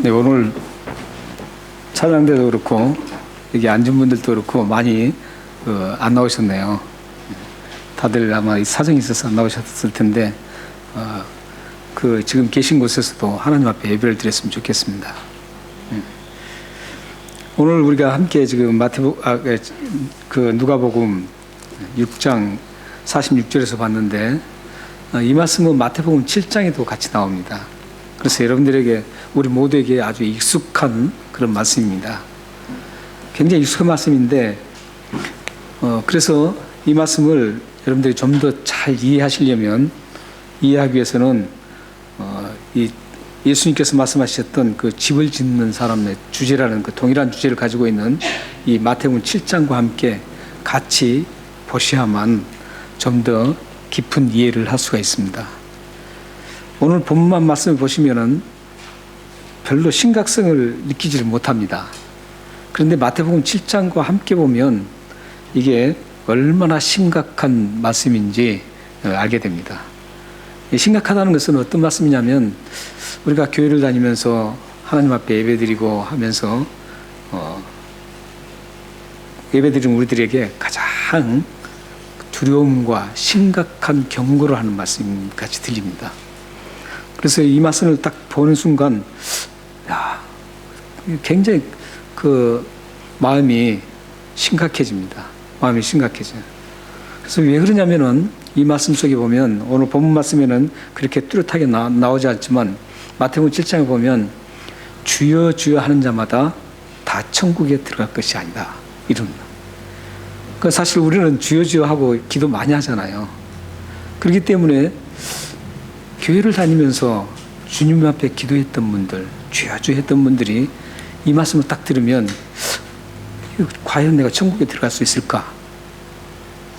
네, 오늘 찬양대도 그렇고 여기 앉은 분들도 그렇고 많이 안 나오셨네요. 다들 아마 사정이 있어서 안 나오셨을 텐데 지금 계신 곳에서도 하나님 앞에 예배를 드렸으면 좋겠습니다. 오늘 우리가 함께 지금 누가복음 6장 46절에서 봤는데 이 말씀은 마태복음 7장에도 같이 나옵니다. 그래서 여러분들에게 우리 모두에게 아주 익숙한 그런 말씀입니다. 굉장히 익숙한 말씀인데 그래서 이 말씀을 여러분들이 좀 더 잘 이해하기 위해서는 이 예수님께서 말씀하셨던 그 집을 짓는 사람의 주제라는 그 동일한 주제를 가지고 있는 이 마태복음 7장과 함께 같이 보셔야만 좀 더 깊은 이해를 할 수가 있습니다. 오늘 본문 말씀을 보시면은 별로 심각성을 느끼지를 못합니다. 그런데 마태복음 7장과 함께 보면 이게 얼마나 심각한 말씀인지 알게 됩니다. 심각하다는 것은 어떤 말씀이냐면 우리가 교회를 다니면서 하나님 앞에 예배드리고 하면서 예배드리는 우리들에게 가장 두려움과 심각한 경고를 하는 말씀 같이 들립니다. 그래서 이 말씀을 딱 보는 순간 굉장히 마음이 심각해집니다. 마음이 심각해져요. 그래서 왜 그러냐면은 이 말씀 속에 보면 오늘 본문 말씀에는 그렇게 뚜렷하게 나오지 않지만 마태복음 7장에 보면 주여 주여 하는 자마다 다 천국에 들어갈 것이 아니다 이릅니다. 사실 우리는 주여 주여 하고 기도 많이 하잖아요. 그렇기 때문에 교회를 다니면서 주님 앞에 기도했던 분들, 주여 주여 했던 분들이 이 말씀을 딱 들으면 과연 내가 천국에 들어갈 수 있을까?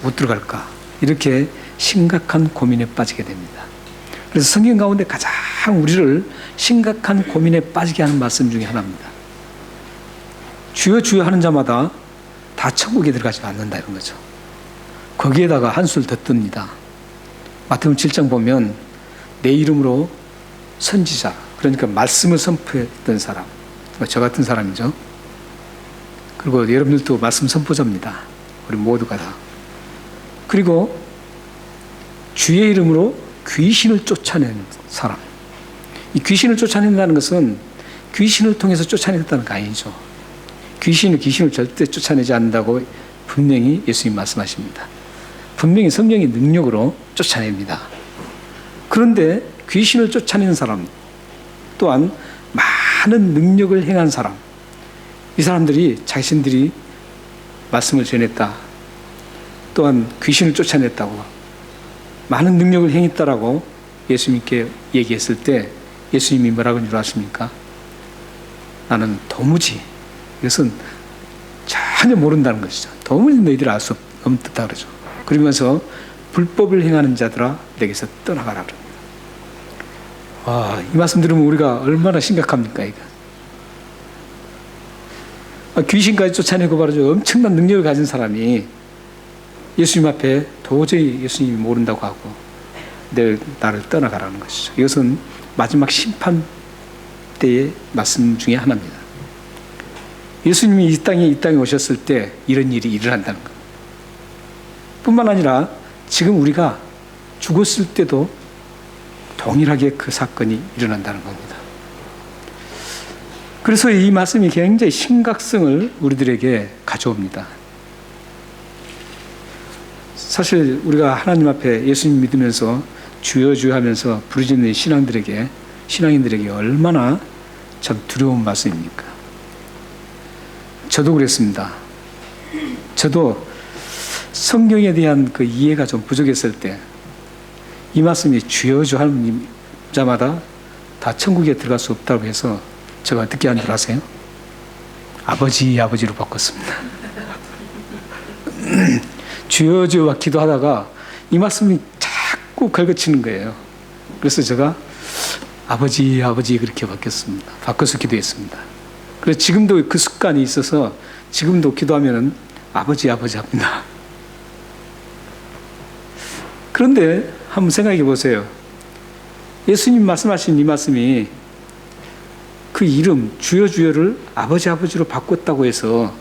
못 들어갈까? 이렇게 심각한 고민에 빠지게 됩니다. 그래서 성경 가운데 가장 우리를 심각한 고민에 빠지게 하는 말씀 중에 하나입니다. 주여 주여 하는 자마다 다 천국에 들어가지 않는다 이런 거죠. 거기에다가 한술 더 뜹니다. 마태복음 7장 보면 내 이름으로 선지자, 그러니까 말씀을 선포했던 사람, 저 같은 사람이죠. 그리고 여러분들도 말씀 선포자입니다. 우리 모두가 다. 그리고 주의 이름으로 귀신을 쫓아낸 사람. 이 귀신을 쫓아낸다는 것은 귀신을 통해서 쫓아냈다는 거 아니죠. 귀신을 절대 쫓아내지 않는다고 분명히 예수님 말씀하십니다. 분명히 성령의 능력으로 쫓아냅니다. 그런데 귀신을 쫓아내는 사람 또한 많은 능력을 행한 사람, 이 사람들이 자신들이 말씀을 전했다, 또한 귀신을 쫓아냈다고 많은 능력을 행했다라고 예수님께 얘기했을 때 예수님이 뭐라고 줄 아십니까? 나는 도무지 이것은 전혀 모른다는 것이죠. 도무지 너희들이 알 수 없다 그러죠. 그러면서 불법을 행하는 자들아 내게서 떠나가라 그럽니다. 이 말씀 들으면 우리가 얼마나 심각합니까 이거. 귀신까지 쫓아내고 말이죠. 엄청난 능력을 가진 사람이 예수님 앞에 도저히 예수님이 모른다고 하고 나를 떠나가라는 것이죠. 이것은 마지막 심판 때의 말씀 중에 하나입니다. 예수님이 이 땅에 오셨을 때 이런 일이 일어난다는 것. 뿐만 아니라 지금 우리가 죽었을 때도 동일하게 그 사건이 일어난다는 겁니다. 그래서 이 말씀이 굉장히 심각성을 우리들에게 가져옵니다. 사실 우리가 하나님 앞에 예수님 믿으면서 주여 주여 하면서 부르짖는 신앙인들에게 얼마나 참 두려운 말씀입니까? 저도 그랬습니다. 저도 성경에 대한 그 이해가 좀 부족했을 때 이 말씀이 주여 주여 하는 자마다 다 천국에 들어갈 수 없다고 해서 제가 어떻게 한 줄 아세요? 아버지로 바꿨습니다. 주여 주여 기도하다가 이 말씀이 자꾸 걸거치는 거예요. 그래서 제가 아버지 그렇게 바꿔서 기도했습니다. 그래서 지금도 그 습관이 있어서 지금도 기도하면은 아버지 합니다. 그런데 한번 생각해 보세요. 예수님 말씀하신 이 말씀이 그 이름 주여 주여를 아버지로 바꿨다고 해서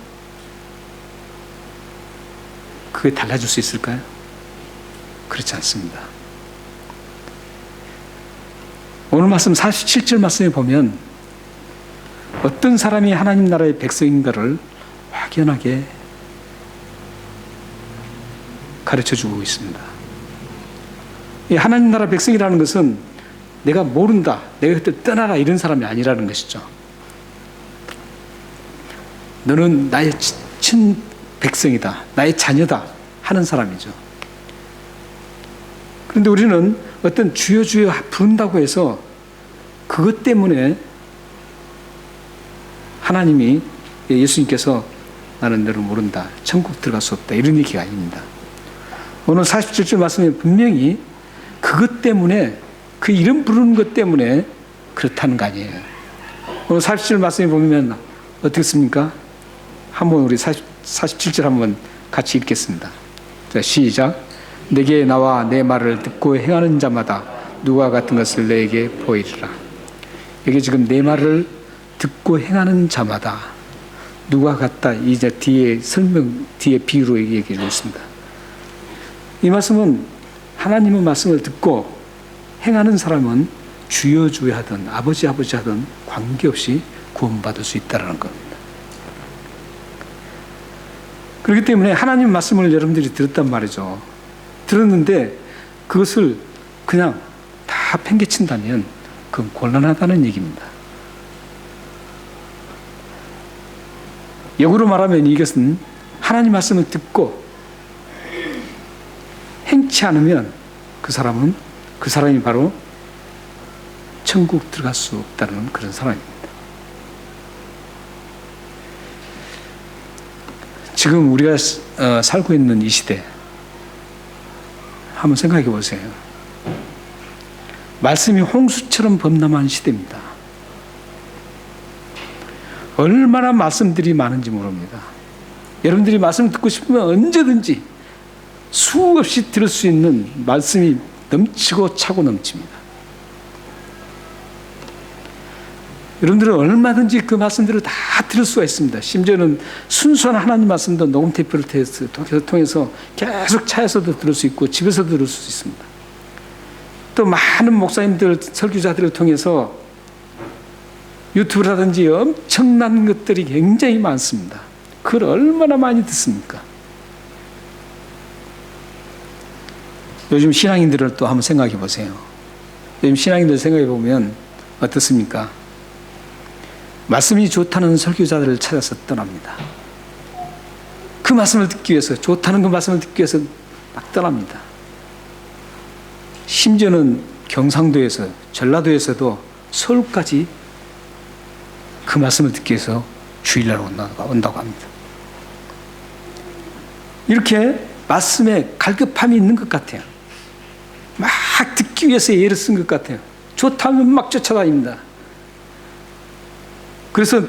그게 달라질 수 있을까요? 그렇지 않습니다. 오늘 말씀 47절 말씀에 보면 어떤 사람이 하나님 나라의 백성인가를 확연하게 가르쳐주고 있습니다. 이 하나님 나라 백성이라는 것은 내가 모른다, 내가 그때 떠나라 이런 사람이 아니라는 것이죠. 너는 나의 친 백성이다, 나의 자녀다 하는 사람이죠. 그런데 우리는 어떤 주여 주여 부른다고 해서 그것 때문에 하나님이, 예수님께서 나는 너를 모른다, 천국 들어갈 수 없다 이런 얘기가 아닙니다. 오늘 47절 말씀에 분명히 그것 때문에, 그 이름 부르는 것 때문에 그렇다는 거 아니에요. 오늘 47절 말씀에 보면 어떻습니까? 한번 우리 47절 한번 같이 읽겠습니다. 자, 시작. 내게 나와 내 말을 듣고 행하는 자마다 누가 같은 것을 내게 보이리라. 여기 지금 내 말을 듣고 행하는 자마다 누가 같다, 이제 뒤에 비유로 얘기해 있습니다. 이 말씀은 하나님의 말씀을 듣고 행하는 사람은 주여 주여 하든 아버지 하든 관계없이 구원받을 수 있다는 겁니다. 그렇기 때문에 하나님 말씀을 여러분들이 들었단 말이죠. 들었는데 그것을 그냥 다 팽개친다면 그건 곤란하다는 얘기입니다. 역으로 말하면 이것은 하나님 말씀을 듣고 행치 않으면 그 사람이 바로 천국 들어갈 수 없다는 그런 사람입니다. 지금 우리가 살고 있는 이 시대 한번 생각해 보세요. 말씀이 홍수처럼 범람한 시대입니다. 얼마나 말씀들이 많은지 모릅니다. 여러분들이 말씀 듣고 싶으면 언제든지 수없이 들을 수 있는 말씀이 넘치고 차고 넘칩니다. 여러분들은 얼마든지 그 말씀들을 다 들을 수가 있습니다. 심지어는 순수한 하나님 말씀도 녹음 테이프를 통해서 계속 차에서도 들을 수 있고 집에서도 들을 수 있습니다. 또 많은 목사님들, 설교자들을 통해서 유튜브라든지 엄청난 것들이 굉장히 많습니다. 그걸 얼마나 많이 듣습니까? 요즘 신앙인들을 또 한번 생각해 보세요. 요즘 신앙인들 생각해 보면 어떻습니까? 말씀이 좋다는 설교자들을 찾아서 떠납니다. 그 말씀을 듣기 위해서, 좋다는 그 말씀을 듣기 위해서 막 떠납니다. 심지어는 경상도에서, 전라도에서도 서울까지 그 말씀을 듣기 위해서 주일날 온다고 합니다. 이렇게 말씀에 갈급함이 있는 것 같아요. 막 듣기 위해서 애를 쓴 것 같아요. 좋다면 막 쫓아다닙니다. 그래서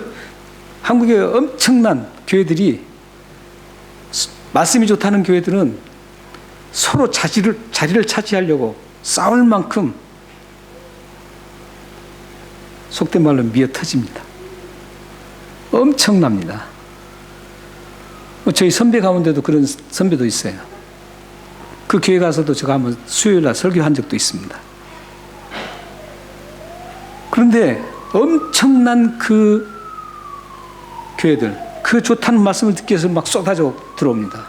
한국의 엄청난 교회들이, 말씀이 좋다는 교회들은 서로 자리를 차지하려고 싸울 만큼 속된 말로 미어 터집니다. 엄청납니다. 저희 선배 가운데도 그런 선배도 있어요. 그 교회 가서도 제가 한번 수요일날 설교한 적도 있습니다. 그런데 엄청난 그 교회들, 그 좋다는 말씀을 듣기 위해서 막 쏟아져 들어옵니다.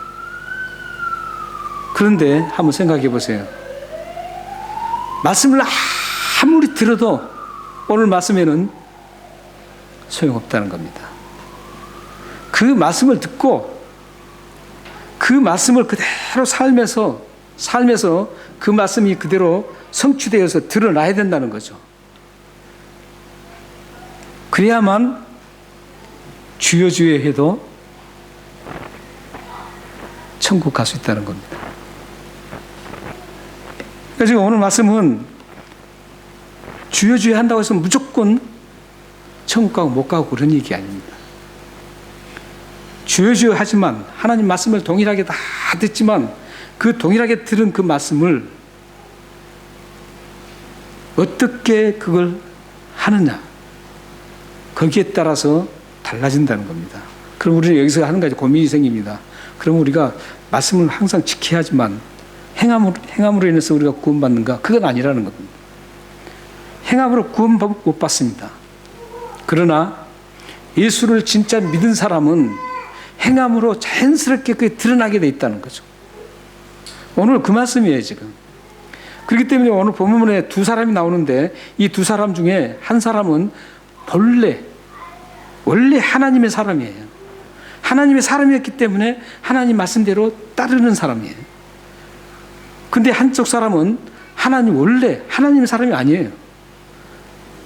그런데 한번 생각해 보세요. 말씀을 아무리 들어도 오늘 말씀에는 소용없다는 겁니다. 그 말씀을 듣고 그 말씀을 그대로 살면서 그 말씀이 그대로 성취되어서 드러나야 된다는 거죠. 그래야만 주여 주여 해도 천국 갈 수 있다는 겁니다. 그래서 오늘 말씀은 주여 주여 한다고 해서 무조건 천국 가고 못 가고 그런 얘기 아닙니다. 주여 주여 하지만 하나님 말씀을 동일하게 다 듣지만 그 동일하게 들은 그 말씀을 어떻게 그걸 하느냐, 거기에 따라서 달라진다는 겁니다. 그럼 우리는 여기서 한 가지 고민이 생깁니다. 그럼 우리가 말씀을 항상 지켜야지만 행함으로 인해서 우리가 구원받는가? 그건 아니라는 겁니다. 행함으로 구원 못 받습니다. 그러나 예수를 진짜 믿은 사람은 행함으로 자연스럽게 그게 드러나게 돼 있다는 거죠. 오늘 그 말씀이에요, 지금. 그렇기 때문에 오늘 본문에 두 사람이 나오는데 이 두 사람 중에 한 사람은 원래 하나님의 사람이에요. 하나님의 사람이었기 때문에 하나님 말씀대로 따르는 사람이에요. 근데 한쪽 사람은 원래 하나님의 사람이 아니에요.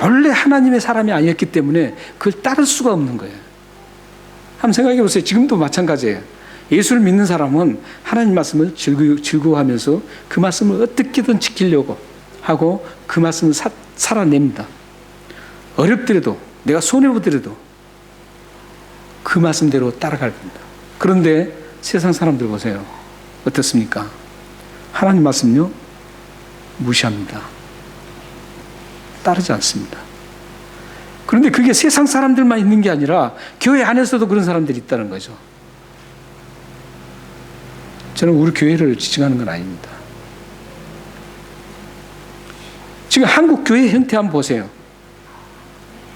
원래 하나님의 사람이 아니었기 때문에 그걸 따를 수가 없는 거예요. 한번 생각해 보세요. 지금도 마찬가지예요. 예수를 믿는 사람은 하나님 말씀을 즐거워하면서 그 말씀을 어떻게든 지키려고 하고 그 말씀을 살아냅니다. 어렵더라도, 내가 손해보더라도 그 말씀대로 따라갈 겁니다. 그런데 세상 사람들 보세요. 어떻습니까? 하나님 말씀요? 무시합니다. 따르지 않습니다. 그런데 그게 세상 사람들만 있는 게 아니라 교회 안에서도 그런 사람들이 있다는 거죠. 저는 우리 교회를 지칭하는 건 아닙니다. 지금 한국 교회 형태 한번 보세요.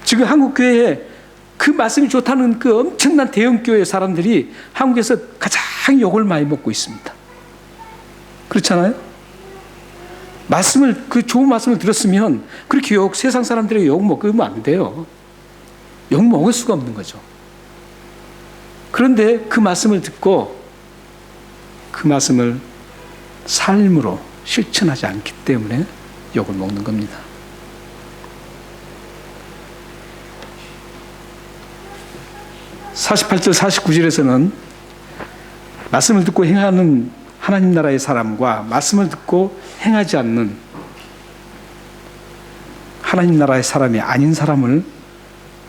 지금 한국 교회에 그 말씀이 좋다는 그 엄청난 대형 교회 사람들이 한국에서 가장 욕을 많이 먹고 있습니다. 그렇잖아요? 그 좋은 말씀을 들었으면 그렇게 세상 사람들에게 욕 먹으면 안 돼요. 욕 먹을 수가 없는 거죠. 그런데 그 말씀을 듣고 그 말씀을 삶으로 실천하지 않기 때문에 욕을 먹는 겁니다. (48절) (49절에서는) 말씀을 듣고 행하는 하나님 나라의 사람과 말씀을 듣고 행하지 않는 하나님 나라의 사람이 아닌 사람을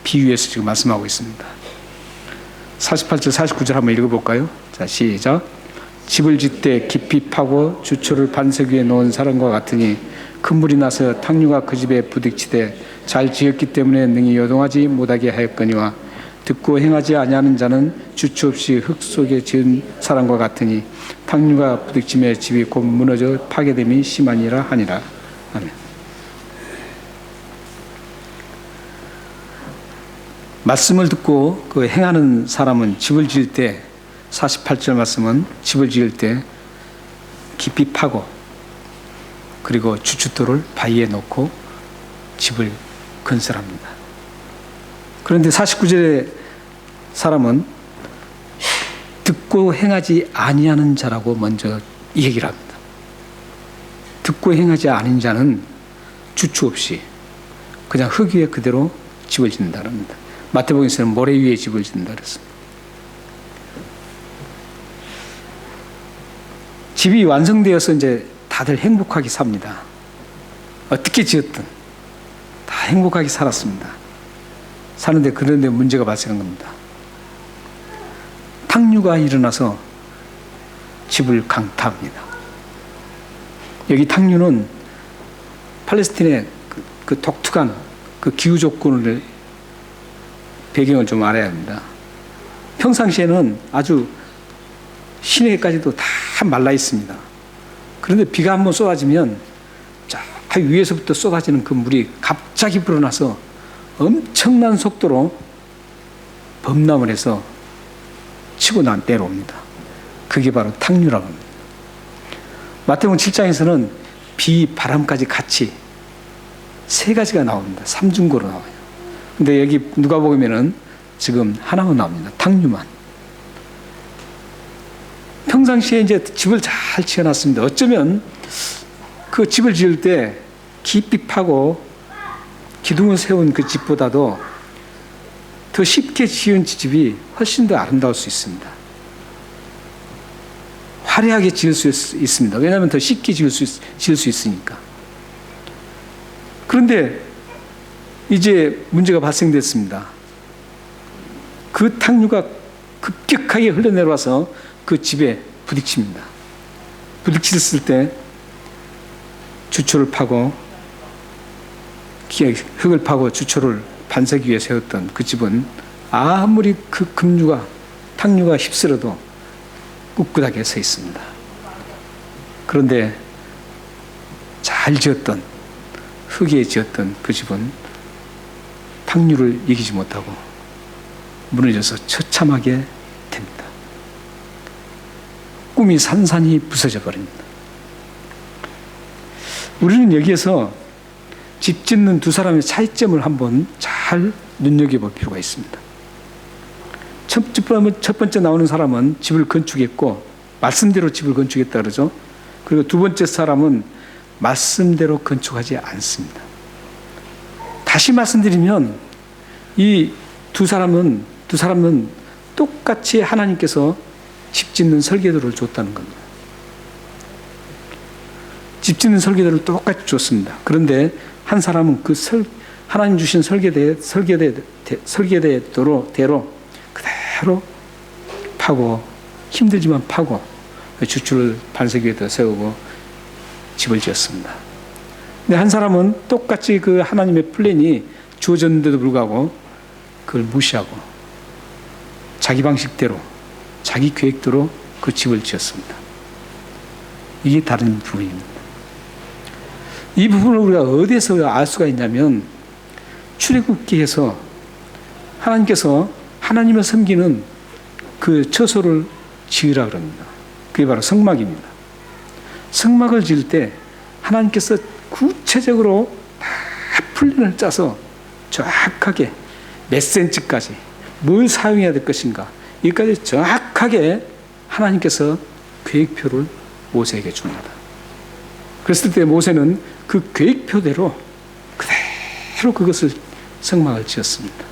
비유해서 지금 말씀하고 있습니다. 48절 49절 한번 읽어볼까요? 자, 시작. 집을 짓되 깊이 파고 주초를 반석 위에 놓은 사람과 같으니 큰 물이 나서 탕류가 그 집에 부딪히되 잘 지었기 때문에 능히 요동하지 못하게 하였거니와 듣고 행하지 아니하는 자는 주초 없이 흙 속에 지은 사람과 같으니 탕류가 부딪힘에 집이 곧 무너져 파괴됨이 심하니라 하니라. 아멘. 말씀을 듣고 그 행하는 사람은 집을 지을 때 48절 말씀은 집을 지을 때 깊이 파고 그리고 주춧돌을 바위에 놓고 집을 건설합니다. 그런데 49절의 사람은 듣고 행하지 아니하는 자라고 먼저 얘기를 합니다. 듣고 행하지 않은 자는 주추 없이 그냥 흙 위에 그대로 집을 짓는다는 겁니다. 마태복음에서는 모래 위에 집을 짓는다 그랬습니다. 집이 완성되어서 이제 다들 행복하게 삽니다. 어떻게 지었든 다 행복하게 살았습니다. 사는데 그런데 문제가 발생한 겁니다. 탕류가 일어나서 집을 강타합니다. 여기 탕류는 팔레스틴의 그 독특한 그 기후 조건을 배경을 좀 알아야 합니다. 평상시에는 아주 시내까지도 다 말라 있습니다. 그런데 비가 한번 쏟아지면 저 위에서부터 쏟아지는 그 물이 갑자기 불어나서 엄청난 속도로 범람을 해서 치고 내려옵니다. 그게 바로 탕류라고 합니다. 마태복음 7장에서는 비, 바람까지 같이 세 가지가 나옵니다. 삼중고로 나와요. 근데 여기 누가복음에는 지금 하나만 나옵니다. 탕류만. 평상시에 이제 집을 잘 지어놨습니다. 어쩌면 그 집을 지을 때 깊이 파고 기둥을 세운 그 집보다도 더 쉽게 지은 집이 훨씬 더 아름다울 수 있습니다. 화려하게 지을 수 있습니다. 왜냐하면 더 쉽게 지을 수 있으니까. 그런데 이제 문제가 발생됐습니다. 그 탕류가 급격하게 흘러내려와서 그 집에 부딪힙니다. 부딪혔을 때 주초를 파고 흙을 파고 주초를 반석 위에 세웠던 그 집은 아무리 그 급류가 탕류가 휩쓸어도 꿋꿋하게 서 있습니다. 그런데 잘 지었던 흙에 지었던 그 집은 탕류를 이기지 못하고 무너져서 처참하게 됩니다. 꿈이 산산이 부서져 버립니다. 우리는 여기에서 집 짓는 두 사람의 차이점을 한번 잘 눈여겨볼 필요가 있습니다. 첫 번째 나오는 사람은 집을 건축했고 말씀대로 집을 건축했다 그러죠. 그리고 두 번째 사람은 말씀대로 건축하지 않습니다. 다시 말씀드리면 이 두 사람은 똑같이 하나님께서 집 짓는 설계도를 줬다는 겁니다. 집 짓는 설계도를 똑같이 줬습니다. 그런데 한 사람은 하나님 주신 설계대로 그대로 파고 힘들지만 파고 주출을 반석 위에다 세우고 집을 지었습니다. 근데 한 사람은 똑같이 그 하나님의 플랜이 주어졌는데도 불구하고 그걸 무시하고 자기 방식대로 자기 계획대로 그 집을 지었습니다. 이게 다른 부분입니다. 이 부분을 우리가 어디에서 알 수가 있냐면 출애굽기에서 하나님께서 하나님을 섬기는 그 처소를 지으라 그럽니다. 그게 바로 성막입니다. 성막을 지을 때 하나님께서 구체적으로 다 플랜을 짜서 정확하게 몇 센치까지 뭘 사용해야 될 것인가 여기까지 정확하게 하나님께서 계획표를 모세에게 줍니다. 그랬을 때 모세는 그 계획표대로 그대로 그것을 성막을 지었습니다.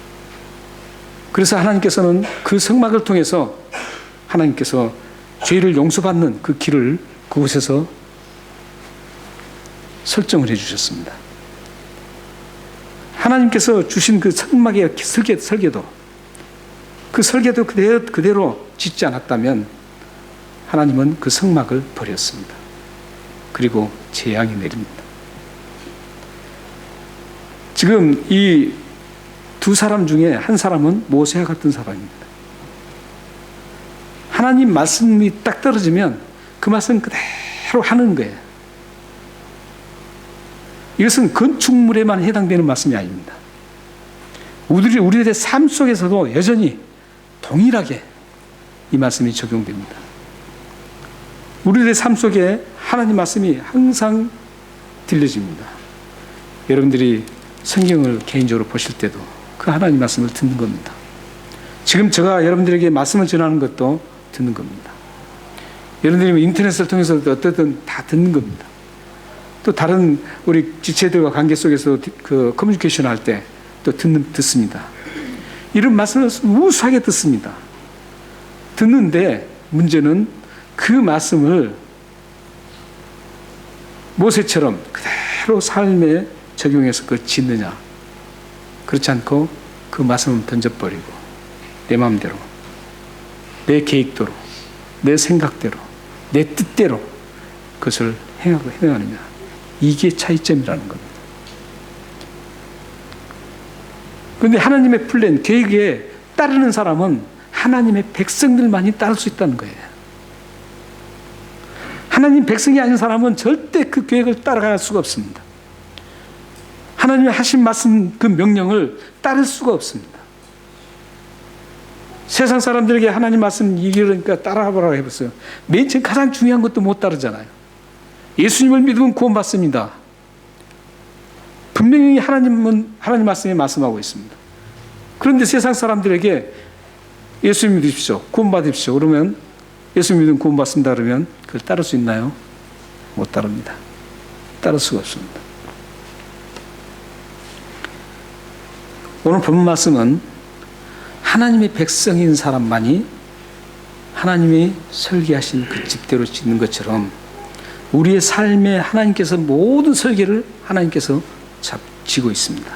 그래서 하나님께서는 그 성막을 통해서 하나님께서 죄를 용서받는 그 길을 그곳에서 설정을 해주셨습니다. 하나님께서 주신 그 성막의 설계도 그 설계도 그대로 짓지 않았다면 하나님은 그 성막을 버렸습니다. 그리고 재앙이 내립니다. 지금 이 두 사람 중에 한 사람은 모세와 같은 사람입니다. 하나님 말씀이 딱 떨어지면 그 말씀 그대로 하는 거예요. 이것은 건축물에만 해당되는 말씀이 아닙니다. 우리들의 삶 속에서도 여전히 동일하게 이 말씀이 적용됩니다. 우리들의 삶 속에 하나님 말씀이 항상 들려집니다. 여러분들이 성경을 개인적으로 보실 때도 그 하나님 말씀을 듣는 겁니다. 지금 제가 여러분들에게 말씀을 전하는 것도 듣는 겁니다. 여러분들이 인터넷을 통해서 어쨌든 다 듣는 겁니다. 또 다른 우리 지체들과 관계 속에서 그 커뮤니케이션 할 때 또 듣습니다. 이런 말씀을 우수하게 듣습니다. 듣는데 문제는 그 말씀을 모세처럼 그대로 삶에 적용해서 그걸 짓느냐. 그렇지 않고 그 말씀을 던져버리고 내 마음대로 내 계획대로 내 생각대로 내 뜻대로 그것을 행하느냐. 이게 차이점이라는 겁니다. 그런데 하나님의 플랜, 계획에 따르는 사람은 하나님의 백성들만이 따를 수 있다는 거예요. 하나님 백성이 아닌 사람은 절대 그 계획을 따라갈 수가 없습니다. 하나님이 하신 말씀 그 명령을 따를 수가 없습니다. 세상 사람들에게 하나님 말씀 이기려니까 따라하라고 해보세요. 맨 처음 가장 중요한 것도 못 따르잖아요. 예수님을 믿으면 구원받습니다. 분명히 하나님 말씀에 말씀하고 있습니다. 그런데 세상 사람들에게 예수님 믿으십시오. 구원받으십시오. 그러면 예수님 믿으면 구원받습니다. 그러면 그걸 따를 수 있나요? 못 따릅니다. 따를 수가 없습니다. 오늘 본 말씀은 하나님의 백성인 사람만이 하나님이 설계하신 그 집대로 짓는 것처럼 우리의 삶에 하나님께서 모든 설계를 하나님께서 지고 있습니다.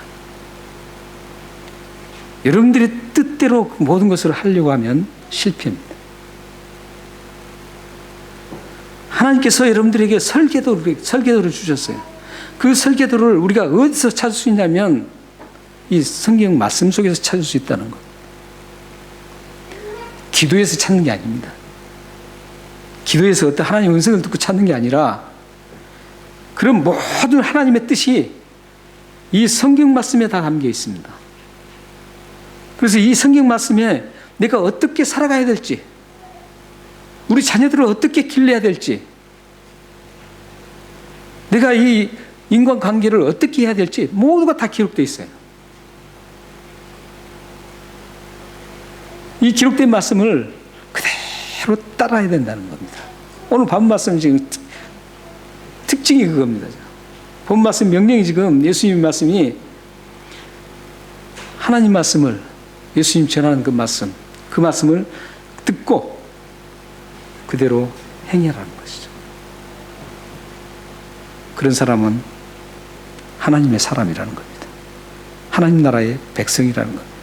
여러분들의 뜻대로 모든 것을 하려고 하면 실패입니다. 하나님께서 여러분들에게 설계도를 주셨어요. 그 설계도를 우리가 어디서 찾을 수 있냐면 이 성경 말씀 속에서 찾을 수 있다는 것. 기도에서 찾는 게 아닙니다. 기도에서 어떤 하나님의 음성을 듣고 찾는 게 아니라 그런 모든 하나님의 뜻이 이 성경 말씀에 다 담겨 있습니다. 그래서 이 성경 말씀에 내가 어떻게 살아가야 될지, 우리 자녀들을 어떻게 길러야 될지, 내가 이 인간관계를 어떻게 해야 될지 모두가 다 기록되어 있어요. 이 기록된 말씀을 그대로 따라야 된다는 겁니다. 오늘 본 말씀 지금 특징이 그겁니다. 본 말씀 명령이 지금 예수님 말씀이 하나님 말씀을 예수님 전하는 그 말씀을 듣고 그대로 행하라는 것이죠. 그런 사람은 하나님의 사람이라는 겁니다. 하나님 나라의 백성이라는 겁니다.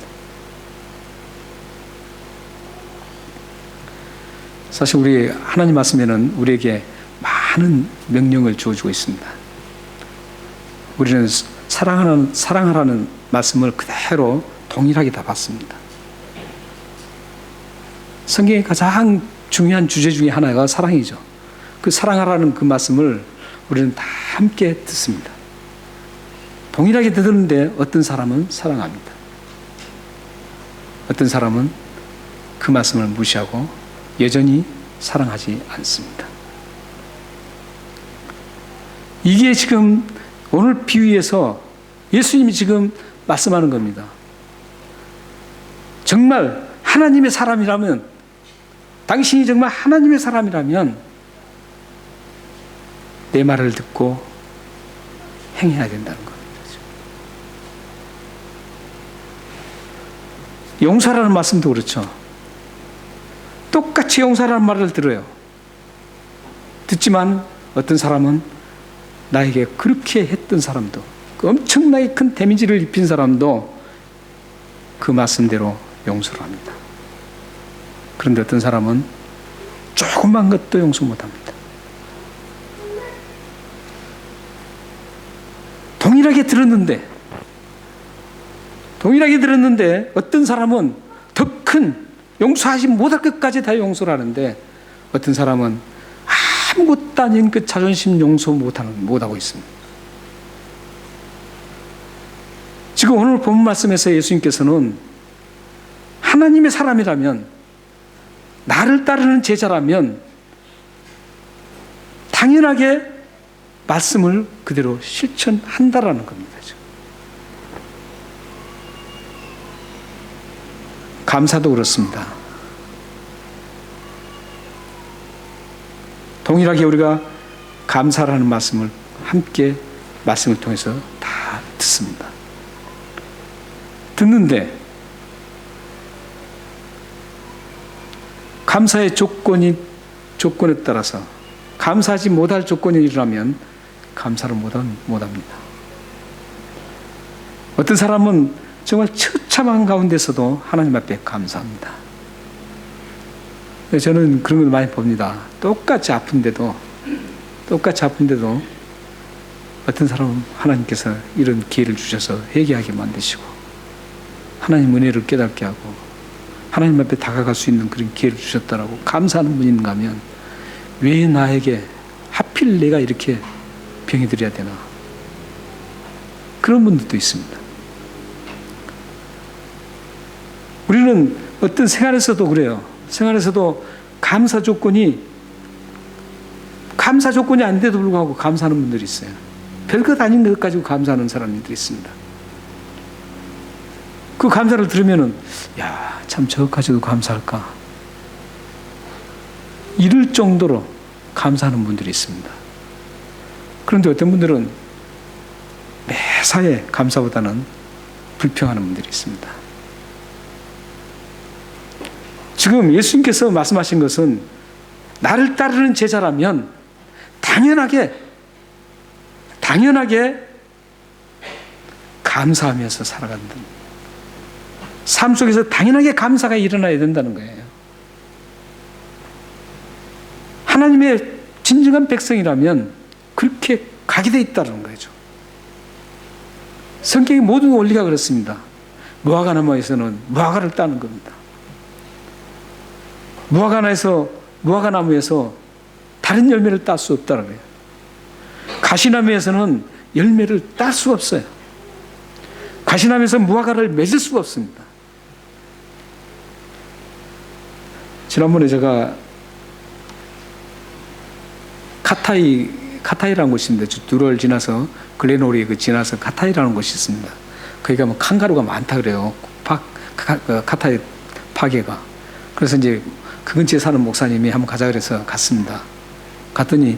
사실 우리 하나님 말씀에는 우리에게 많은 명령을 주어주고 있습니다. 우리는 사랑하라는 말씀을 그대로 동일하게 다 받습니다. 성경의 가장 중요한 주제 중에 하나가 사랑이죠. 그 사랑하라는 그 말씀을 우리는 다 함께 듣습니다. 동일하게 듣는데 어떤 사람은 사랑합니다. 어떤 사람은 그 말씀을 무시하고 여전히 사랑하지 않습니다. 이게 지금 오늘 비유에서 예수님이 지금 말씀하는 겁니다. 정말 하나님의 사람이라면, 당신이 정말 하나님의 사람이라면 내 말을 듣고 행해야 된다는 겁니다. 용서라는 말씀도 그렇죠. 똑같이 용서라는 말을 들어요. 듣지만 어떤 사람은 나에게 그렇게 했던 사람도, 그 엄청나게 큰 데미지를 입힌 사람도 그 말씀대로 용서를 합니다. 그런데 어떤 사람은 조그만 것도 용서 못합니다. 동일하게 들었는데 어떤 사람은 더 큰 용서하지 못할 것까지 다 용서를 하는데 어떤 사람은 아무것도 아닌 그 자존심 용서 못하고 있습니다. 지금 오늘 본 말씀에서 예수님께서는 하나님의 사람이라면, 나를 따르는 제자라면 당연하게 말씀을 그대로 실천한다라는 겁니다. 지금. 감사도 그렇습니다. 동일하게 우리가 감사라는 말씀을 함께 말씀을 통해서 다 듣습니다. 듣는데 감사의 조건에 따라서 감사하지 못할 조건이 일어나면 감사를 못합니다. 어떤 사람은 정말 처참한 가운데서도 하나님 앞에 감사합니다. 저는 그런 걸 많이 봅니다. 똑같이 아픈데도 어떤 사람은 하나님께서 이런 기회를 주셔서 회개하게 만드시고 하나님 은혜를 깨닫게 하고 하나님 앞에 다가갈 수 있는 그런 기회를 주셨다라고 감사하는 분이 있는가 하면, 왜 나에게 하필 내가 이렇게 병이 들어야 되나, 그런 분들도 있습니다. 우리는 어떤 생활에서도 그래요. 생활에서도 감사 조건이 아닌데도 불구하고 감사하는 분들이 있어요. 별것 아닌 것 가지고 감사하는 사람들이 있습니다. 그 감사를 들으면은, 야, 참 저것까지도 감사할까? 이럴 정도로 감사하는 분들이 있습니다. 그런데 어떤 분들은 매사에 감사보다는 불평하는 분들이 있습니다. 지금 예수님께서 말씀하신 것은 나를 따르는 제자라면 당연하게 감사하면서 살아간다. 삶 속에서 당연하게 감사가 일어나야 된다는 거예요. 하나님의 진정한 백성이라면 그렇게 가게 돼 있다는 거죠. 성경의 모든 원리가 그렇습니다. 무화과나무에서는 무화과를 따는 겁니다. 무화과나무에서 다른 열매를 딸 수 없다는 거예요. 가시나무에서는 열매를 딸 수 없어요. 가시나무에서 무화과를 맺을 수가 없습니다. 지난번에 제가 카타이라는 곳이 있는데, 두럴 지나서 글레노리 지나서 카타이라는 곳이 있습니다. 거기 가면 칸가루가 많다 그래요. 카타이 파괴가. 그래서 이제 그 근처에 사는 목사님이 한번 가자 그래서 갔습니다. 갔더니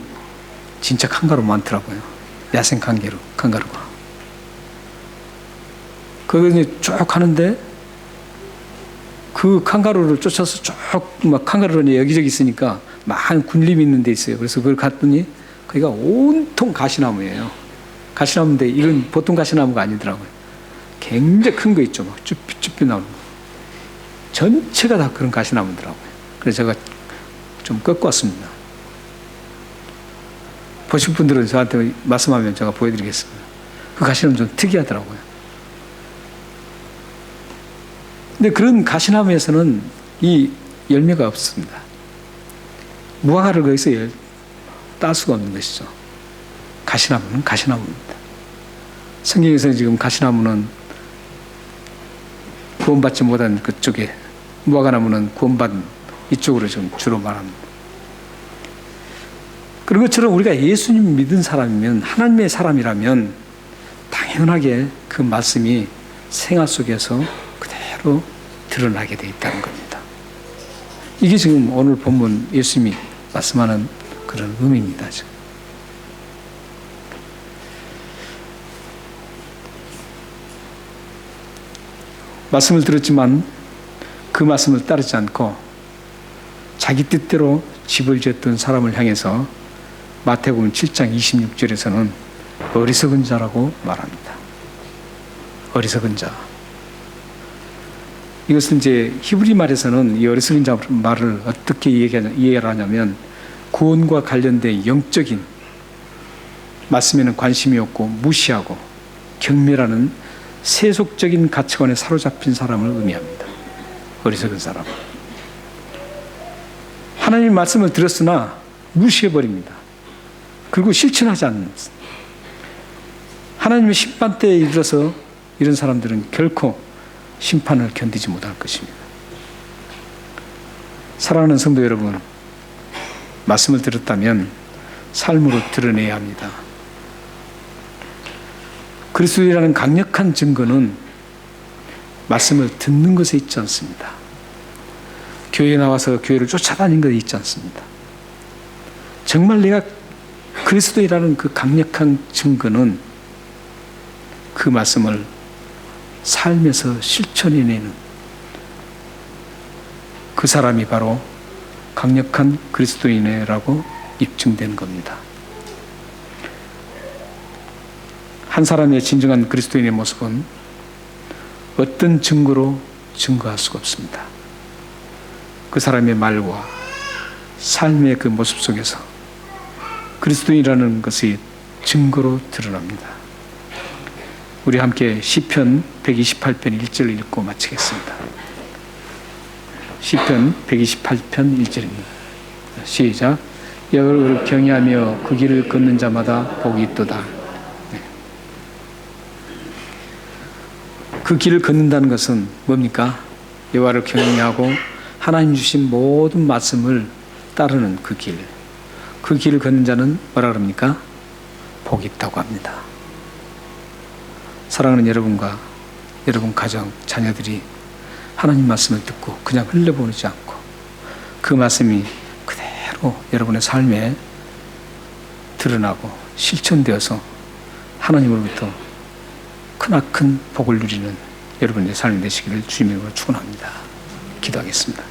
진짜 칸가루 많더라고요. 야생 칸가루가. 거기 이제 쭉 가는데 그 칸가루를 쫓아서 쭉 막 칸가루는 여기저기 있으니까 많은 군림이 있는 데 있어요. 그래서 그걸 갔더니 거기가 온통 가시나무예요. 가시나무인데 이건 보통 가시나무가 아니더라고요. 굉장히 큰 거 있죠. 막 쭈삣쭈삣 나오는 거. 전체가 다 그런 가시나무더라고요. 그래서 제가 좀 꺾고 왔습니다. 보실 분들은 저한테 말씀하면 제가 보여드리겠습니다. 그 가시나무 좀 특이하더라고요. 근데 그런 가시나무에서는 이 열매가 없습니다. 무화과를 거기서 딸 수가 없는 것이죠. 가시나무는 가시나무입니다. 성경에서는 지금 가시나무는 구원받지 못한 그쪽에, 무화과나무는 구원받은 이쪽으로 좀 주로 말합니다. 그런 것처럼 우리가 예수님 믿은 사람이면, 하나님의 사람이라면 당연하게 그 말씀이 생활 속에서 그대로 드러나게 되어 있다는 겁니다. 이게 지금 오늘 본문 예수님이 말씀하는 그런 의미입니다. 지금. 말씀을 들었지만 그 말씀을 따르지 않고 자기 뜻대로 집을 지었던 사람을 향해서 마태복음 7장 26절에서는 어리석은 자라고 말합니다. 어리석은 자. 이것은 이제 히브리 말에서는 이 어리석은 자 말을 어떻게 이해를 하냐면, 구원과 관련된 영적인 말씀에는 관심이 없고 무시하고 경멸하는 세속적인 가치관에 사로잡힌 사람을 의미합니다. 어리석은 사람. 하나님 말씀을 들었으나 무시해버립니다. 그리고 실천하지 않습니다. 하나님의 심판대에 이르러서 이런 사람들은 결코 심판을 견디지 못할 것입니다. 사랑하는 성도 여러분, 말씀을 들었다면 삶으로 드러내야 합니다. 그리스도라는 강력한 증거는 말씀을 듣는 것에 있지 않습니다. 교회에 나와서 교회를 쫓아다니는 것에 있지 않습니다. 정말 내가 그리스도라는 그 강력한 증거는 그 말씀을 삶에서 실천해내는 그 사람이 바로 강력한 그리스도인이라고 입증된 겁니다. 한 사람의 진정한 그리스도인의 모습은 어떤 증거로 증거할 수가 없습니다. 그 사람의 말과 삶의 그 모습 속에서 그리스도인이라는 것이 증거로 드러납니다. 우리 함께 시편 128편 1절을 읽고 마치겠습니다. 시편 128편 1절입니다. 시작. 여호와를 경외하며 그 길을 걷는 자마다 복이 있도다. 그 길을 걷는다는 것은 뭡니까? 여호와를 경외하고 하나님 주신 모든 말씀을 따르는 그 길. 그 길을 걷는 자는 뭐라 그럽니까? 복이 있다고 합니다. 사랑하는 여러분과 여러분 가정, 자녀들이 하나님 말씀을 듣고 그냥 흘려보내지 않고 그 말씀이 그대로 여러분의 삶에 드러나고 실천되어서 하나님으로부터 크나큰 복을 누리는 여러분의 삶이 되시기를 주님으로 축원합니다. 기도하겠습니다.